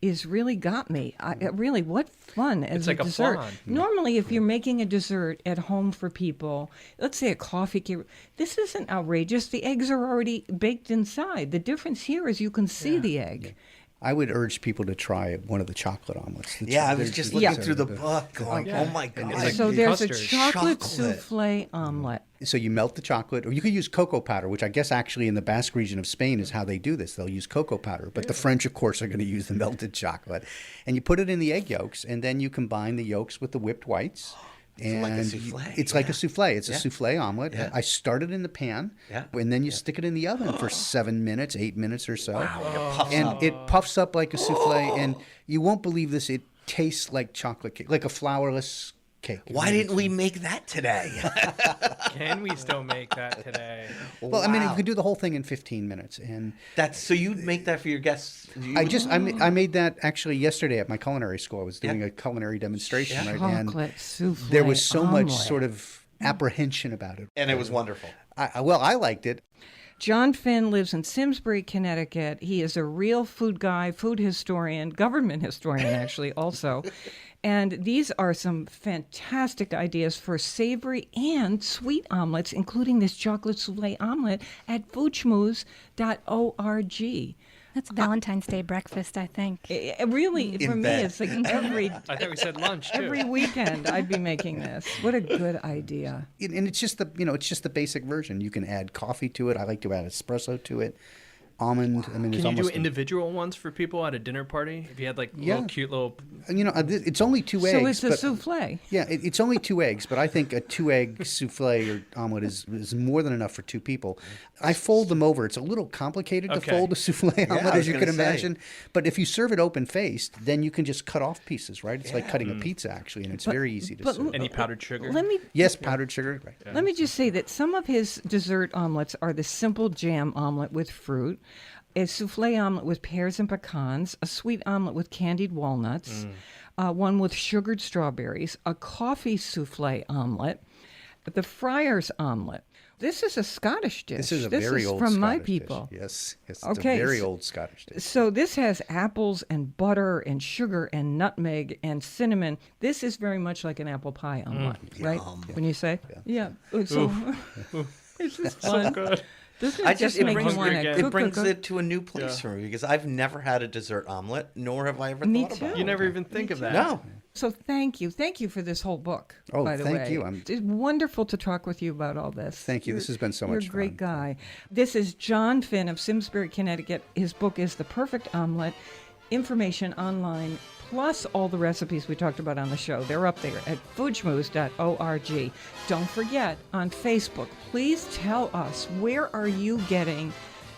is really got me. Really, what fun as It's like a dessert. flan. Normally, if you're making a dessert at home for people, let's say a coffee cake, this isn't outrageous. The eggs are already baked inside. The difference here is you can see the egg. I would urge people to try one of the chocolate omelets. Yeah, I was just looking Yeah. through the book going, oh my God. like So there's a custard. chocolate Chocolate. soufflé omelet. So you melt the chocolate, or you could use cocoa powder, which I guess actually in the Basque region of Spain is how they do this. They'll use cocoa powder, but the French, of course, are going to use the melted chocolate. And you put it in the egg yolks, and then you combine the yolks with the whipped whites. So like a And souffle, it's like yeah. a souffle. It's a Yeah. souffle omelet. Yeah. I start it in the pan, Yeah. and then you stick it in the oven for 7 minutes, 8 minutes or so. puffs And up. it puffs up like a souffle, and you won't believe this. It tastes like chocolate cake, like a flourless cake. Why didn't we make that today? Can we still make that today? Well, I mean, you Wow. could do the whole thing in 15 minutes, and That's so you'd make that for your guests. I made that actually yesterday at my culinary school. I was doing a culinary demonstration, right? And Chocolate soufflé there was so much omelet. sort of apprehension about it. and it was wonderful. I liked it. John Finn lives in Simsbury, Connecticut. He is a real food guy, food historian, government historian, actually, also. And these are some fantastic ideas for savory and sweet omelets, including this chocolate souffle omelet at foodschmooze.org. That's Valentine's Day breakfast, I think. It really, In for me, bed. it's like every I thought we said lunch too. every weekend I'd be making this. What a good idea. And it's just the basic version. You can add coffee to it. I like to add espresso to it. Almond. I mean, there's Can you do almost individual ones for people at a dinner party? If you had like little cute little. it's only 2 eggs. So it's a but- souffle. Yeah, it's only 2 eggs, but I think a 2-egg souffle or omelet is more than enough for 2 people. I fold them over. It's a little complicated to Okay. fold a souffle omelet, I as was you can gonna say. imagine. But if you serve it open-faced, then you can just cut off pieces, right? It's like cutting a pizza, actually, and it's very easy to but serve. Any powdered sugar? Let me Yes, powdered sugar. Right. Let me just say that some of his dessert omelets are the simple jam omelet with fruit, a souffle omelet with pears and pecans, a sweet omelet with candied walnuts, one with sugared strawberries, a coffee souffle omelet, the friar's omelet. This is a Scottish dish. This is a very old from my Scottish dish. people. Yes, it's Okay, a very so- old Scottish dish. So this has apples and butter and sugar and nutmeg and cinnamon. This is very much like an apple pie omelet, right? When you say, yeah. So it's just fun. good. Doesn't I it just just it make brings, you want to again. cook? it brings cook? it to a new place for me because I've never had a dessert omelet, nor have I ever Me thought too. about You it. never even think of that. No. So thank you for this whole book. Oh, by the thank way. you. It's wonderful to talk with you about all this. Thank you. This has been so You're much a great fun. guy. This is John Finn of Simsbury, Connecticut. His book is The Perfect Omelet. Information online, plus all the recipes we talked about on the show. They're up there at foodschmooze.org. Don't forget, on Facebook, please tell us, where are you getting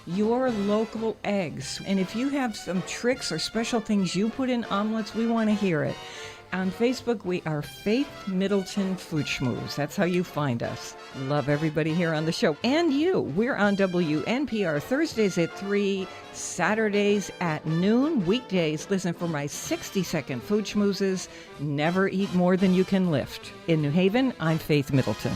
your local eggs? And if you have some tricks or special things you put in omelets, we want to hear it. On Facebook, we are Faith Middleton Food Schmooze. That's how you find us. Love everybody here on the show. And you. We're on WNPR Thursdays at 3, Saturdays at noon, weekdays. Listen for my 60-second food schmoozes. Never eat more than you can lift. In New Haven, I'm Faith Middleton.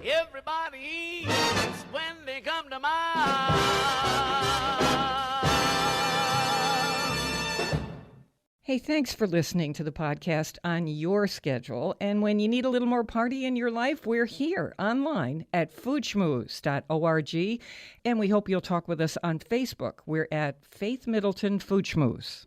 Everybody eats when they come to mind. Hey, thanks for listening to the podcast on your schedule. And when you need a little more party in your life, we're here online at foodschmooze.org. And we hope you'll talk with us on Facebook. We're at Faith Middleton Food Schmooze.